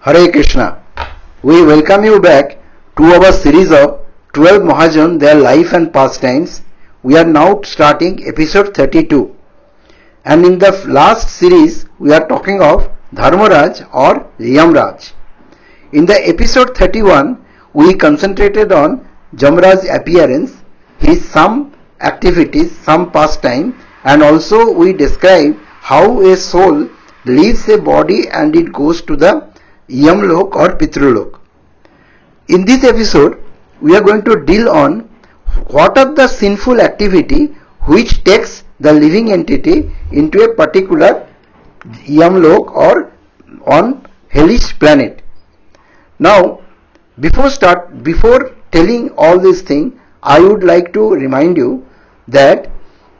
Hare Krishna. We welcome you back to our series of 12 Mahajan, their life and pastimes. We are now starting episode 32. And in the last series, we are talking of Dhramaraj or Yamraj. In the episode 31, we concentrated on Yamaraj's appearance, his some activities, some pastime, and also we described how a soul leaves a body and it goes to the Yamlok or Pitrulok. In this episode, we are going to deal on what are the sinful activity which takes the living entity into a particular Yamlok or on Hellish planet. Now, before telling all these things, I would like to remind you that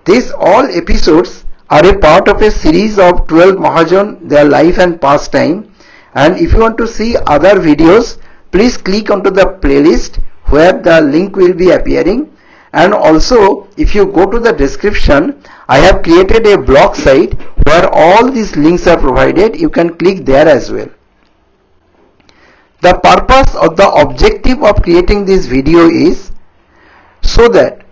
these all episodes are a part of a series of 12 Mahajan, their life and pastime. And if you want to see other videos, please click onto the playlist where the link will be appearing. And also, if you go to the description, I have created a blog site where all these links are provided. You can click there as well. The purpose or the objective of creating this video is so that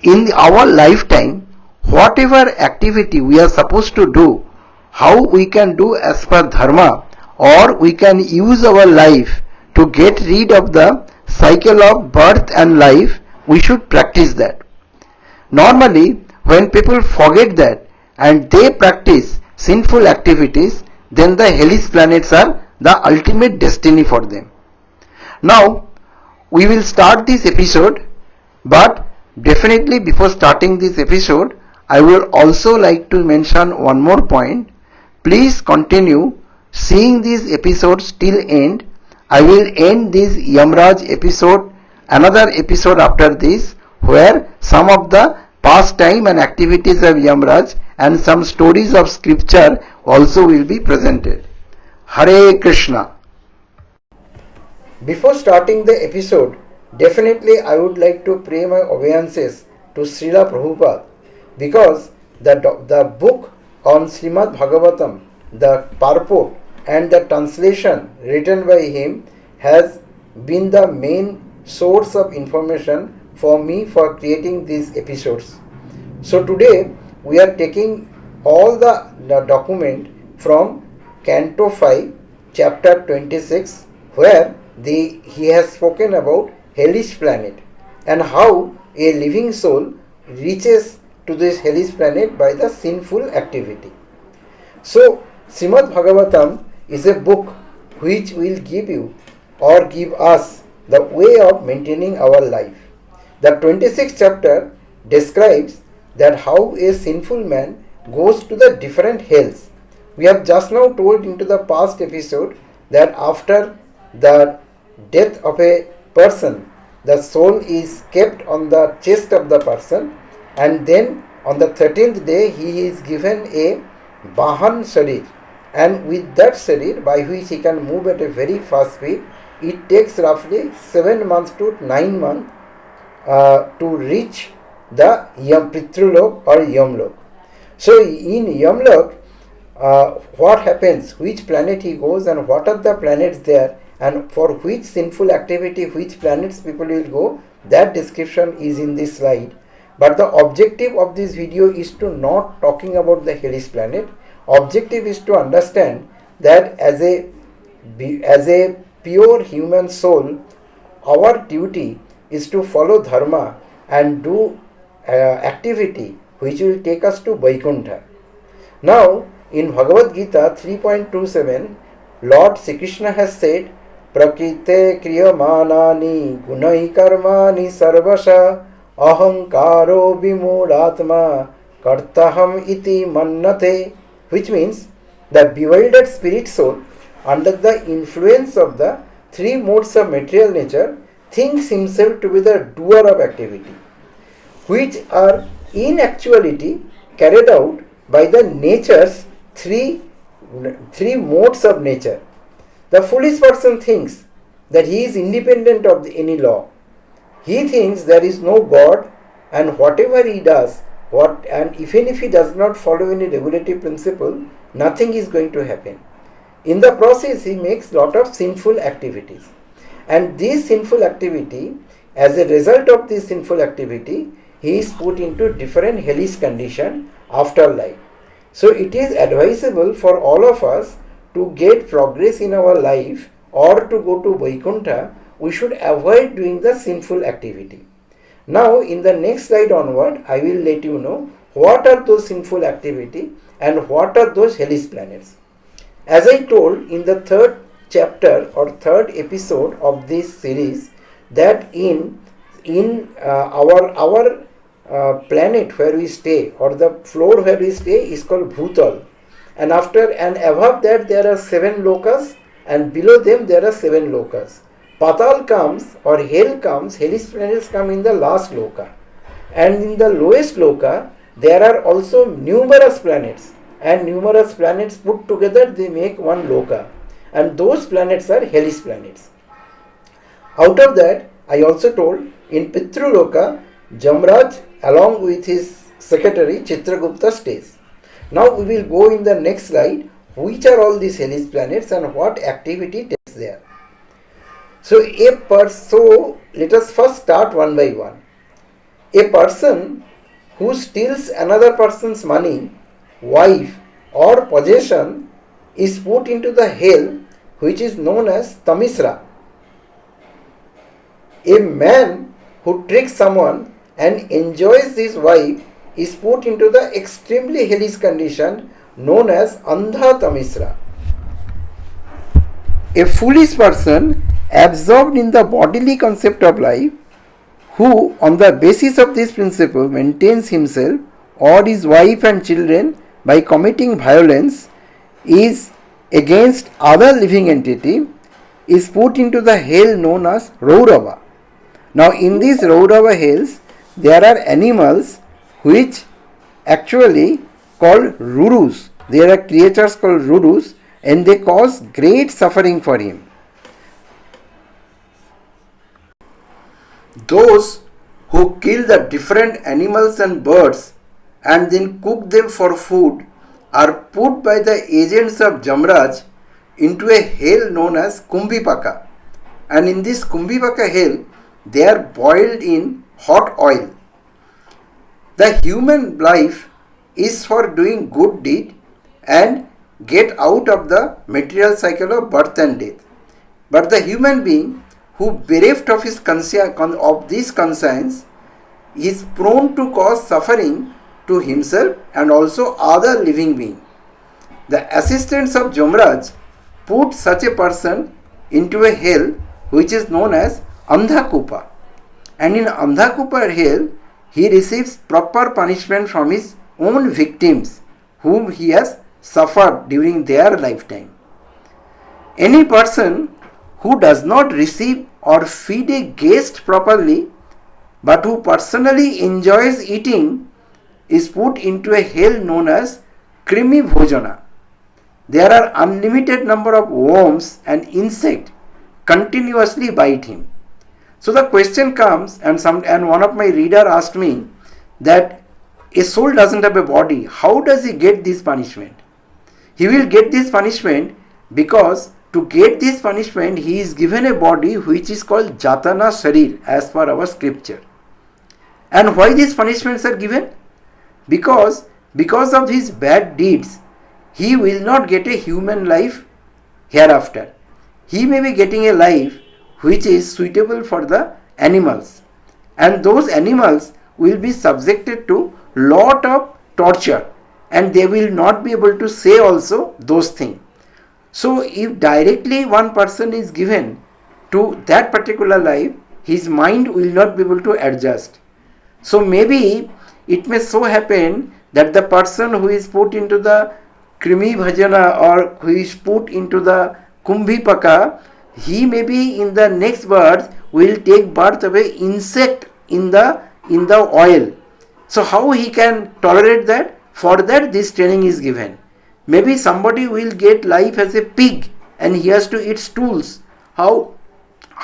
in our lifetime, whatever activity we are supposed to do, how we can do as per dharma, or we can use our life to get rid of the cycle of birth and life, we should practice that. Normally, when people forget that and they practice sinful activities, then the hellish planets are the ultimate destiny for them. Now, we will start this episode, but definitely before starting this episode, I will also like to mention one more point. Please continue seeing these episodes till end. I will end this Yamaraj episode, another episode after this, where some of the pastime and activities of Yamaraj and some stories of scripture also will be presented. Hare Krishna. Before starting the episode, definitely I would like to pay my obeisances to Srila Prabhupada, because the book on Srimad Bhagavatam, the purport and the translation written by him has been the main source of information for me for creating these episodes. So today we are taking all the document from Canto 5, Chapter 26, where he has spoken about hellish planet and how a living soul reaches to this hellish planet by the sinful activity. So Srimad Bhagavatam is a book which will give you or give us the way of maintaining our life. The 26th chapter describes that how a sinful man goes to the different hells. We have just now told into the past episode that after the death of a person, the soul is kept on the chest of the person, and then on the 13th day he is given a Mahajan sharir, and with that sharir by which he can move at a very fast speed, it takes roughly 7 months to 9 months to reach the Pitrulok or Yamlok. So in Yamlok, what happens, which planet he goes and what are the planets there, and for which sinful activity which planets people will go, that description is in this slide. But the objective of this video is to not talking about the hellish planet. Objective is to understand that as a pure human soul, our duty is to follow dharma and do activity which will take us to Vaikuntha. Now, in Bhagavad Gita 3.27, Lord Sri Krishna has said, Prakrite kriyamanani gunai karmani sarvasha ahankaro vimulatma kartaham iti mannate, which means the bewildered spirit soul under the influence of the three modes of material nature thinks himself to be the doer of activity, which are in actuality carried out by the nature's three modes of nature. The foolish person thinks that he is independent of any law. He thinks there is no God, and whatever he does, and even if he does not follow any regulative principle, nothing is going to happen. In the process, he makes lot of sinful activities. And this sinful activity, as a result of this sinful activity, he is put into different hellish condition after life. So it is advisable for all of us to get progress in our life or to go to Vaikuntha. We should avoid doing the sinful activity. Now in the next slide onward, I will let you know what are those sinful activity and what are those hellish planets. As I told in the third chapter or third episode of this series, that in our planet where we stay, or the floor where we stay, is called Bhutal, and after and above that there are 7 lokas, and below them there are 7 lokas. Patal comes, or hell comes, hellish planets come in the last loka, and in the lowest loka there are also numerous planets, and numerous planets put together they make one loka, and those planets are hellish planets. Out of that, I also told, in Pitruloka, Yamaraj along with his secretary Chitragupta stays. Now we will go in the next slide which are all these hellish planets and what activity takes there. So let us first start one by one. A person who steals another person's money, wife or possession is put into the hell which is known as Tamisra. A man who tricks someone and enjoys his wife is put into the extremely hellish condition known as Andha Tamisra. A foolish person absorbed in the bodily concept of life, who on the basis of this principle maintains himself or his wife and children by committing violence, is against other living entity, is put into the hell known as Raurava. Now in these Raurava hells there are animals which actually called Rurus. There are creatures called Rurus and they cause great suffering for him. Those who kill the different animals and birds and then cook them for food are put by the agents of Yamaraj into a hell known as Kumbhipaka. And in this Kumbhipaka hell, they are boiled in hot oil. The human life is for doing good deed and get out of the material cycle of birth and death. But the human being who bereft of his of these conscience is prone to cause suffering to himself and also other living being. The assistants of Yamaraj put such a person into a hell which is known as Andhakupa. And in Andhakupa hell, he receives proper punishment from his own victims whom he has suffered during their lifetime. Any person who does not receive or feed a guest properly but who personally enjoys eating is put into a hell known as Krimi Bhojana. There are unlimited number of worms and insects continuously bite him. So the question comes, and one of my reader asked me that a soul doesn't have a body. How does he get this punishment? He will get this punishment because to get this punishment he is given a body which is called Jatana Sharir as per our scripture. And why these punishments are given? Because of his bad deeds, he will not get a human life hereafter. He may be getting a life which is suitable for the animals, and those animals will be subjected to lot of torture and they will not be able to say also those things. So if directly one person is given to that particular life, his mind will not be able to adjust. So maybe it may so happen that the person who is put into the Krimi Bhajana or who is put into the Kumbhipaka, he may be in the next birth will take birth of an insect in the oil. So how he can tolerate that? For that this training is given. Maybe somebody will get life as a pig and he has to eat stools. How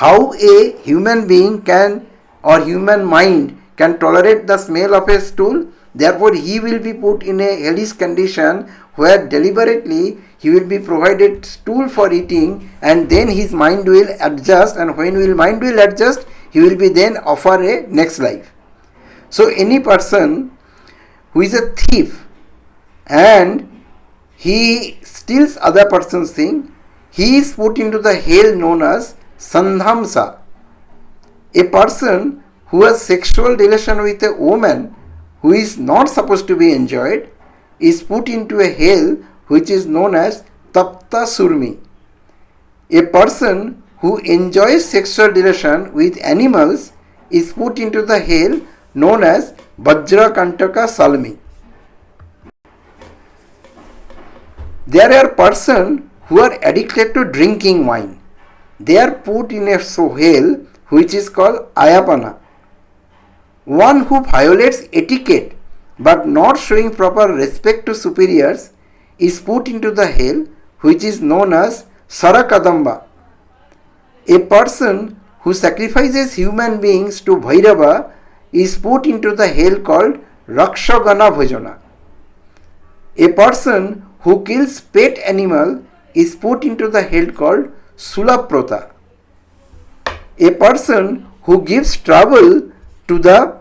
a human being can or human mind can tolerate the smell of a stool? Therefore he will be put in a hellish condition where deliberately he will be provided stool for eating, and then his mind will adjust, and when mind will adjust, he will be then offer a next life. So any person who is a thief and he steals other person's thing, he is put into the hell known as Sandhamsa. A person who has sexual relation with a woman who is not supposed to be enjoyed is put into a hell which is known as Tapta Surmi. A person who enjoys sexual relation with animals is put into the hell known as Vajra Kantaka Salmi. There are persons who are addicted to drinking wine. They are put in a hell which is called Ayapana. One who violates etiquette but not showing proper respect to superiors is put into the hell which is known as Sarakadamba. A person who sacrifices human beings to Bhairava is put into the hell called Rakshagana Bhajana. A person who kills pet animal is put into the hell called Sulaprota. A person who gives trouble to the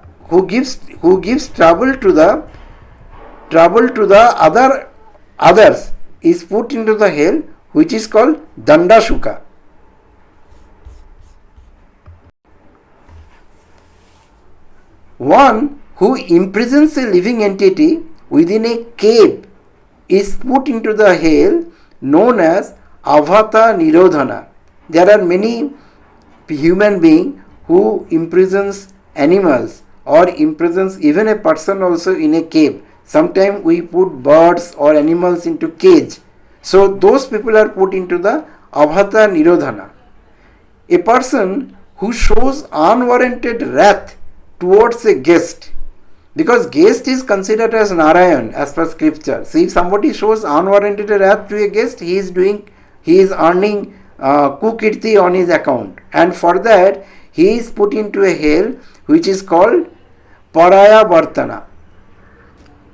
others is put into the hell which is called Dandashuka. One who imprisons a living entity within a cave is put into the hell known as Avata Nirodhana. There are many human beings who imprisons animals or imprisons even a person also in a cave. Sometimes we put birds or animals into cage. So those people are put into the Avata Nirodhana. A person who shows unwarranted wrath towards a guest, because guest is considered as Narayan as per scripture. So if somebody shows unwarranted wrath to a guest, he is earning kukirti on his account, and for that he is put into a hell which is called Paraya Vartana.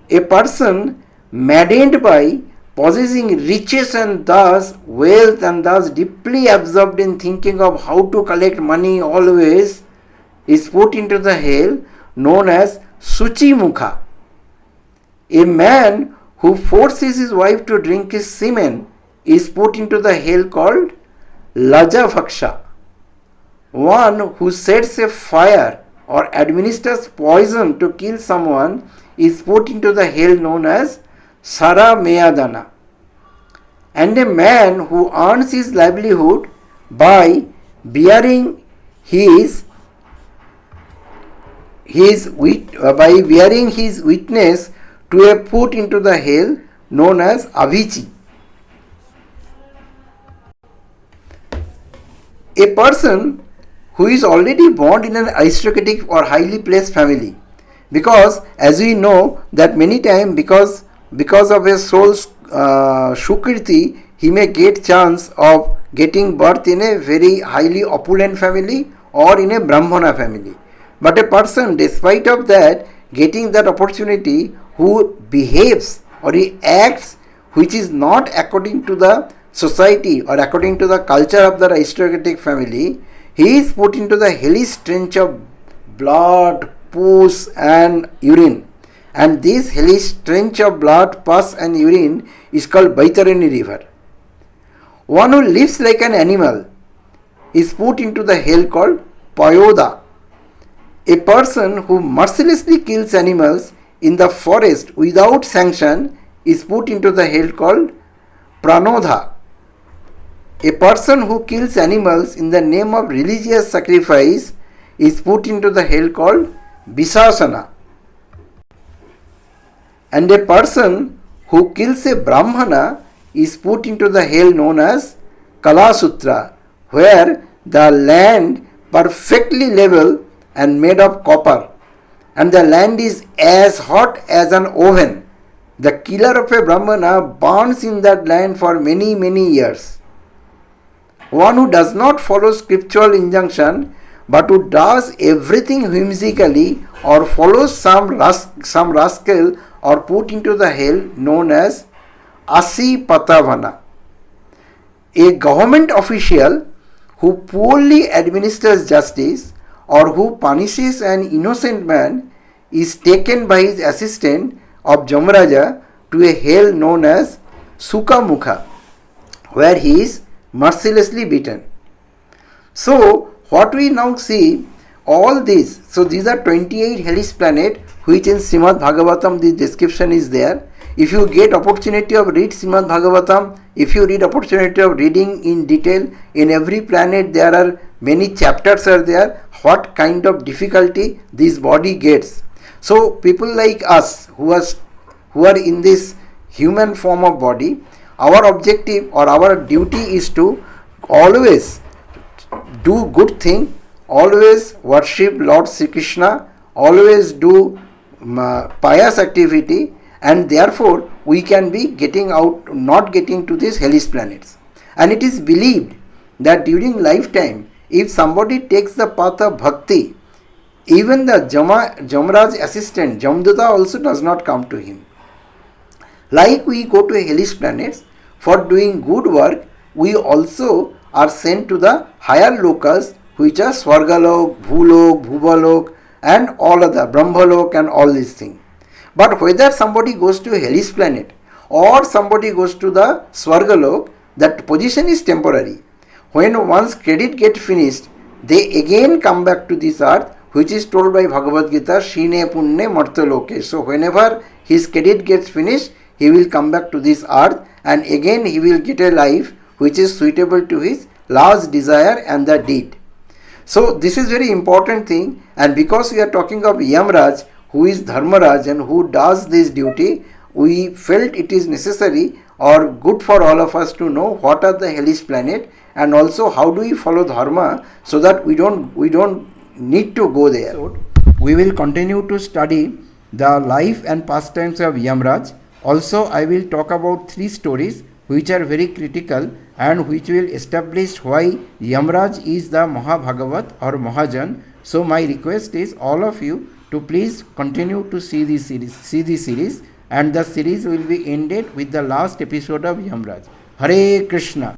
A person maddened by possessing riches and thus wealth and thus deeply absorbed in thinking of how to collect money always is put into the hell known as Suchi Mukha. A man who forces his wife to drink his semen is put into the hell called Laja Bhaksha. One who sets a fire or administers poison to kill someone is put into the hell known as Sara Meyadana. And a man who earns his livelihood by bearing his witness to a put into the hell known as Avicii. A person who is already born in an aristocratic or highly placed family, because as we know that many times because of his soul's shukriti, he may get chance of getting birth in a very highly opulent family or in a Brahmana family. But a person, despite of that, getting that opportunity, who behaves or he acts which is not according to the society or according to the culture of the aristocratic family, he is put into the hellish stench of blood, pus and urine. And this hellish stench of blood, pus and urine is called Baitarani river. One who lives like an animal is put into the hell called Payoda. A person who mercilessly kills animals in the forest without sanction is put into the hell called Pranodha. A person who kills animals in the name of religious sacrifice is put into the hell called Visasana. And a person who kills a Brahmana is put into the hell known as Kalasutra, where the land perfectly level and made of copper, and the land is as hot as an oven. The killer of a Brahmana burns in that land for many, many years. One who does not follow scriptural injunction but who does everything whimsically or follows some rascal or put into the hell known as Asi Patavana. A government official who poorly administers justice or who punishes an innocent man is taken by his assistant of Yamraja to a hell known as Sukamukha, where he is mercilessly beaten. So, what we now see, all these, so these are 28 hellish planets, which in Srimad Bhagavatam the description is there. If you get opportunity of read Srimad Bhagavatam, if you read opportunity of reading in detail, in every planet there are many chapters are there, what kind of difficulty this body gets. So people like us who are in this human form of body, our objective or our duty is to always do good thing, always worship Lord Sri Krishna, always do pious activity, and therefore we can be getting out, not getting to these hellish planets. And it is believed that during lifetime, if somebody takes the path of bhakti, even the Yamaraj assistant, Jamduta also does not come to him. Like we go to hellish planets for doing good work, we also are sent to the higher lokas, which are Swargalok, Bhulok, Bhuvalok, and all other Brahmalok and all these things. But whether somebody goes to a hellish planet or somebody goes to the Swargalok, that position is temporary. When one's credit gets finished, they again come back to this earth, which is told by Bhagavad Gita, Shine Punne Martaloke. So whenever his credit gets finished, he will come back to this earth and again he will get a life which is suitable to his last desire and the deed. So this is very important thing, and because we are talking of Yamraj, who is Dhramaraj and who does this duty, we felt it is necessary or good for all of us to know what are the hellish planet and also how do we follow dharma so that we don't need to go there. We will continue to study the life and pastimes of Yamraj. Also, I will talk about 3 stories which are very critical and which will establish why Yamaraj is the Mahabhagavat or Mahajan. So my request is all of you to please continue to see this series, and the series will be ended with the last episode of Yamaraj. Hare Krishna.